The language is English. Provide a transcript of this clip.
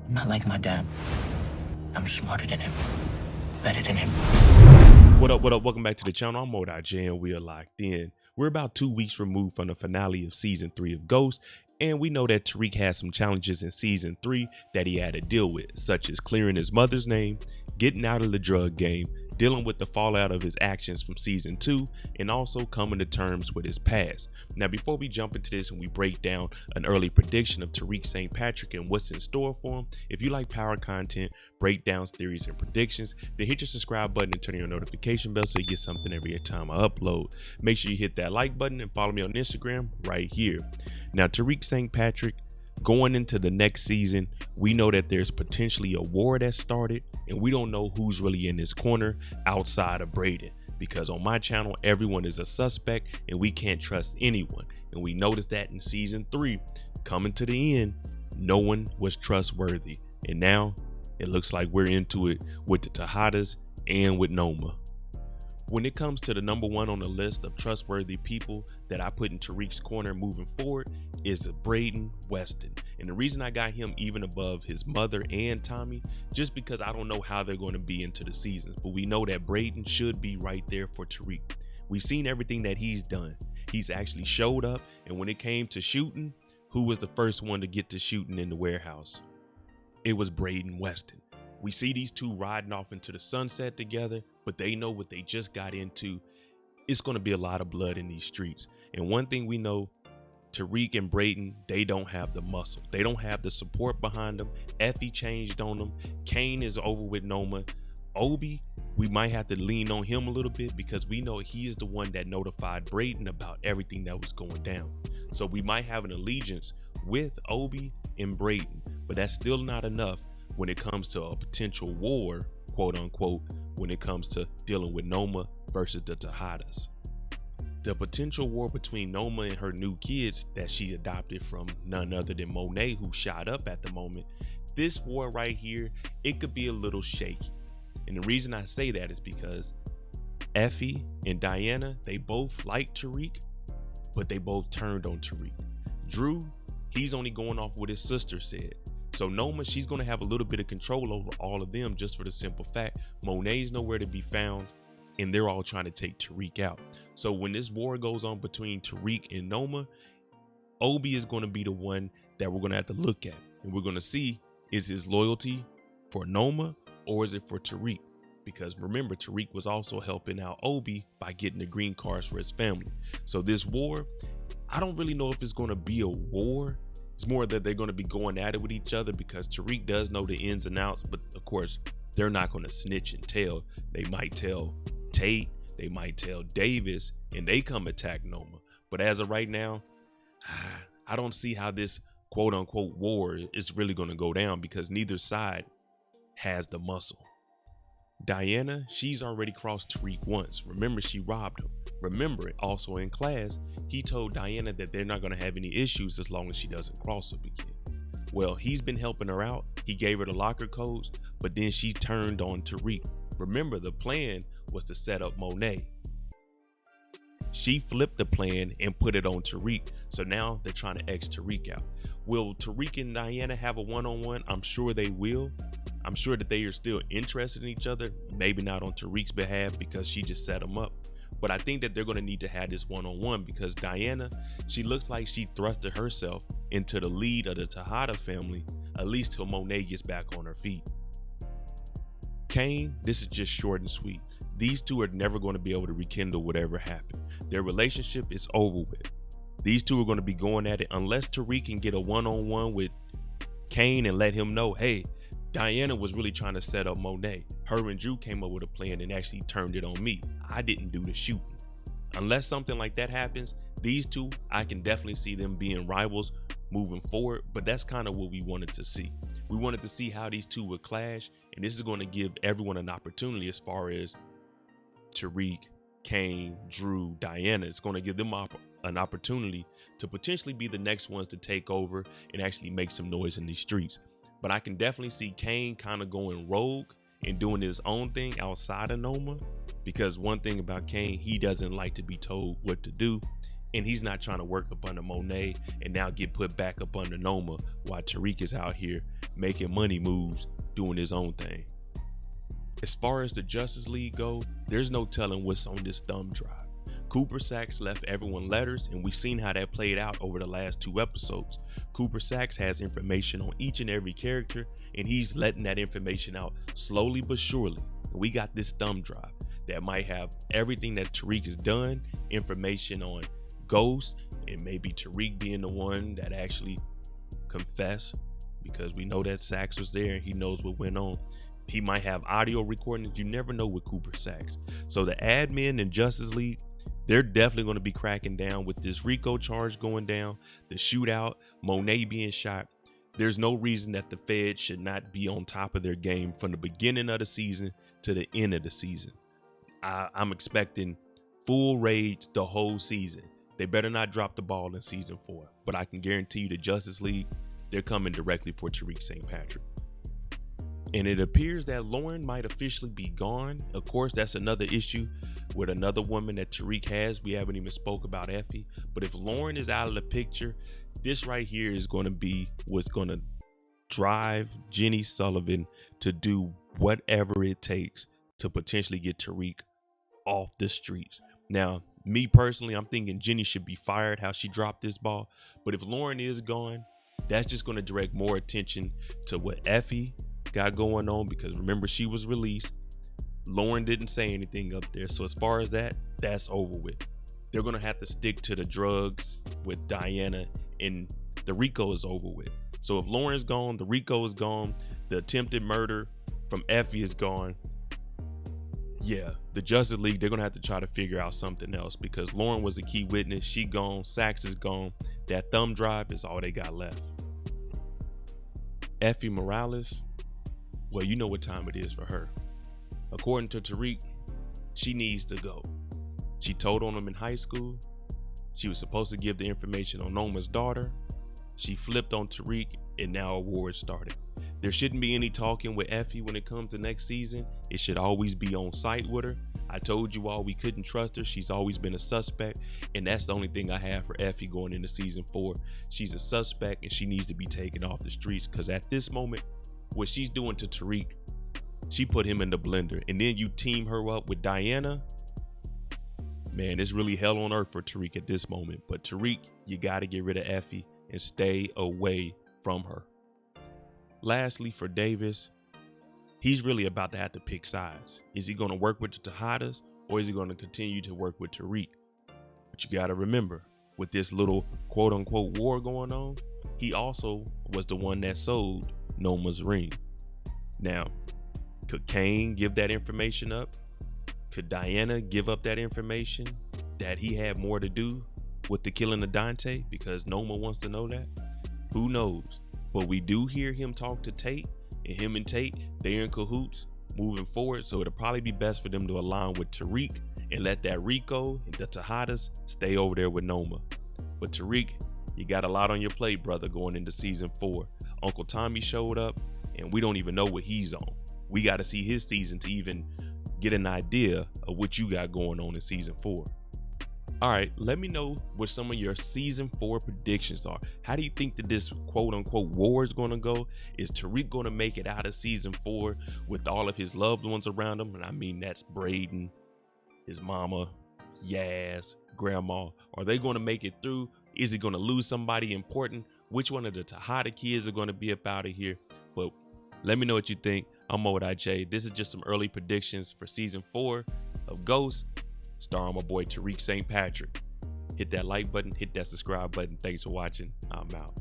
I'm not like my dad. I'm smarter than him. Better than him. What up, what up? Welcome back to the channel. I'm Monet, and we are locked in. We're about 2 weeks removed from the finale of season 3 of Ghost, and we know that Tariq has some challenges in season 3 that he had to deal with, such as clearing his mother's name, getting out of the drug game, dealing with the fallout of his actions from season 2, and also coming to terms with his past. Now, before we jump into this and we break down an early prediction of Tariq St. Patrick and what's in store for him, if you like power content, breakdowns, theories, and predictions, then hit your subscribe button and turn on your notification bell so you get something every time I upload. Make sure you hit that like button and follow me on Instagram right here. Now, Tariq St. Patrick, going into the next season, we know that there's potentially a war that started, and we don't know who's really in his corner outside of Brayden, because on my channel, everyone is a suspect and we can't trust anyone. And we noticed that in season 3, coming to the end, no one was trustworthy. And now it looks like we're into it with the Tejadas and with Noma. When it comes to the number one on the list of trustworthy people that I put in Tariq's corner moving forward is Braden Weston. And the reason I got him even above his mother and Tommy, just because I don't know how they're going to be into the seasons, but we know that Brayden should be right there for Tariq. We've seen everything that he's done. He's actually showed up, and when it came to shooting, who was the first one to get to shooting in the warehouse? It was Braden Weston. We see these two riding off into the sunset together, but they know what they just got into. It's going to be a lot of blood in these streets. And one thing we know, Tariq and Brayden, they don't have the muscle. They don't have the support behind them. Effie changed on them. Kane is over with Noma. Obi, we might have to lean on him a little bit because we know he is the one that notified Brayden about everything that was going down. So we might have an allegiance with Obi and Brayden, but that's still not enough when it comes to a potential war, quote unquote, when it comes to dealing with Noma versus the Tejadas. The potential war between Noma and her new kids that she adopted from none other than Monet, who shot up at the moment, this war right here, it could be a little shaky. And the reason I say that is because Effie and Diana, they both like Tariq, but they both turned on Tariq. Drew, he's only going off what his sister said. So Noma, she's going to have a little bit of control over all of them just for the simple fact Monet's nowhere to be found, and they're all trying to take Tariq out. So when this war goes on between Tariq and Noma, Obi is going to be the one that we're going to have to look at. And we're going to see, is his loyalty for Noma or is it for Tariq? Because remember, Tariq was also helping out Obi by getting the green cards for his family. So this war, I don't really know if it's going to be a war. It's more that they're going to be going at it with each other because Tariq does know the ins and outs, but of course, they're not going to snitch and tell. They might tell Tate, they might tell Davis, and they come attack Noma. But as of right now, I don't see how this quote unquote war is really going to go down because neither side has the muscle. Diana, she's already crossed Tariq once. Remember, she robbed him. Remember, also in class, he told Diana that they're not going to have any issues as long as she doesn't cross him again. Well, he's been helping her out. He gave her the locker codes, but then she turned on Tariq. Remember, the plan was to set up Monet. She flipped the plan and put it on Tariq. So now they're trying to X Tariq out. Will Tariq and Diana have a one-on-one? I'm sure they will. I'm sure that they are still interested in each other. Maybe not on Tariq's behalf because she just set him up. But I think that they're going to need to have this one-on-one because Diana, she looks like she thrusted herself into the lead of the Tejada family, at least till Monet gets back on her feet. Kane, this is just short and sweet. These two are never going to be able to rekindle whatever happened. Their relationship is over with. These two are going to be going at it unless Tariq can get a one-on-one with Kane and let him know, hey, Diana was really trying to set up Monet. Her and Drew came up with a plan and actually turned it on me. I didn't do the shooting. Unless something like that happens, these two, I can definitely see them being rivals moving forward, but that's kind of what we wanted to see. We wanted to see how these two would clash, and this is going to give everyone an opportunity as far as Tariq, Kane, Drew, Diana. It's going to give them an opportunity to potentially be the next ones to take over and actually make some noise in these streets. But I can definitely see Kane kind of going rogue and doing his own thing outside of Noma, because one thing about Kane, he doesn't like to be told what to do. And he's not trying to work up under Monet and now get put back up under Noma while Tariq is out here making money moves, doing his own thing. As far as the Justice League go, there's no telling what's on this thumb drive. Cooper Saxe left everyone letters, and we've seen how that played out over the last 2 episodes. Cooper Saxe has information on each and every character, and he's letting that information out slowly but surely. And we got this thumb drive that might have everything that Tariq has done, information on Ghost, and maybe Tariq being the one that actually confessed, because we know that Saxe was there and he knows what went on. He might have audio recordings. You never know with Cooper Saxe. So the admin and Justice League, they're definitely going to be cracking down with this RICO charge going down, the shootout, Monet being shot. There's no reason that the Fed should not be on top of their game from the beginning of the season to the end of the season. I'm expecting full rage the whole season. They better not drop the ball in season 4, but I can guarantee you the Justice League, they're coming directly for Tariq St. Patrick. And it appears that Lauren might officially be gone. Of course, that's another issue with another woman that Tariq has. We haven't even spoke about Effie. But if Lauren is out of the picture, this right here is going to be what's going to drive Jenny Sullivan to do whatever it takes to potentially get Tariq off the streets. Now, me personally, I'm thinking Jenny should be fired how she dropped this ball. But if Lauren is gone, that's just going to direct more attention to what Effie got going on, because remember, she was released. Lauren didn't say anything up there. So as far as that, that's over with. They're going to have to stick to the drugs with Diana, and the RICO is over with. So if Lauren's gone, the RICO is gone, the attempted murder from Effie is gone. Yeah, the Justice League, they're going to have to try to figure out something else, because Lauren was a key witness. She gone. Saxe is gone. That thumb drive is all they got left. Effie Morales, well, you know what time it is for her. According to Tariq, she needs to go. She told on him in high school. She was supposed to give the information on Noma's daughter. She flipped on Tariq, and now a war started. There shouldn't be any talking with Effie when it comes to next season. It should always be on site with her. I told you all we couldn't trust her. She's always been a suspect, and that's the only thing I have for Effie going into season 4. She's a suspect, and she needs to be taken off the streets, because at this moment, what she's doing to Tariq, she put him in the blender, and then you team her up with Diana. Man, it's really hell on earth for Tariq at this moment. But Tariq, you got to get rid of Effie and stay away from her. Lastly, for Davis, he's really about to have to pick sides. Is he going to work with the Tejadas, or is he going to continue to work with Tariq? But you got to remember, with this little quote unquote war going on, he also was the one that sold Noma's ring. Now, could Kane give that information up? Could Diana give up that information that he had more to do with the killing of Dante, because Noma wants to know that? Who knows? But we do hear him talk to Tate, and him and Tate, they're in cahoots moving forward. So it'll probably be best for them to align with Tariq and let that RICO and the Tejadas stay over there with Noma. But Tariq, you got a lot on your plate, brother, going into season 4. Uncle Tommy showed up, and we don't even know what he's on. We got to see his season to even get an idea of what you got going on in season 4. All right, let me know what some of your season 4 predictions are. How do you think that this quote unquote war is going to go? Is Tariq going to make it out of season 4 with all of his loved ones around him? And I mean, that's Brayden, his mama, Yaz, grandma. Are they going to make it through? Is he going to lose somebody important? Which one of the Tejada kids are going to be up out of here? But let me know what you think. I'm Monet J. This is just some early predictions for season 4 of Ghost, starring my boy Tariq St. Patrick. Hit that like button, hit that subscribe button. Thanks for watching. I'm out.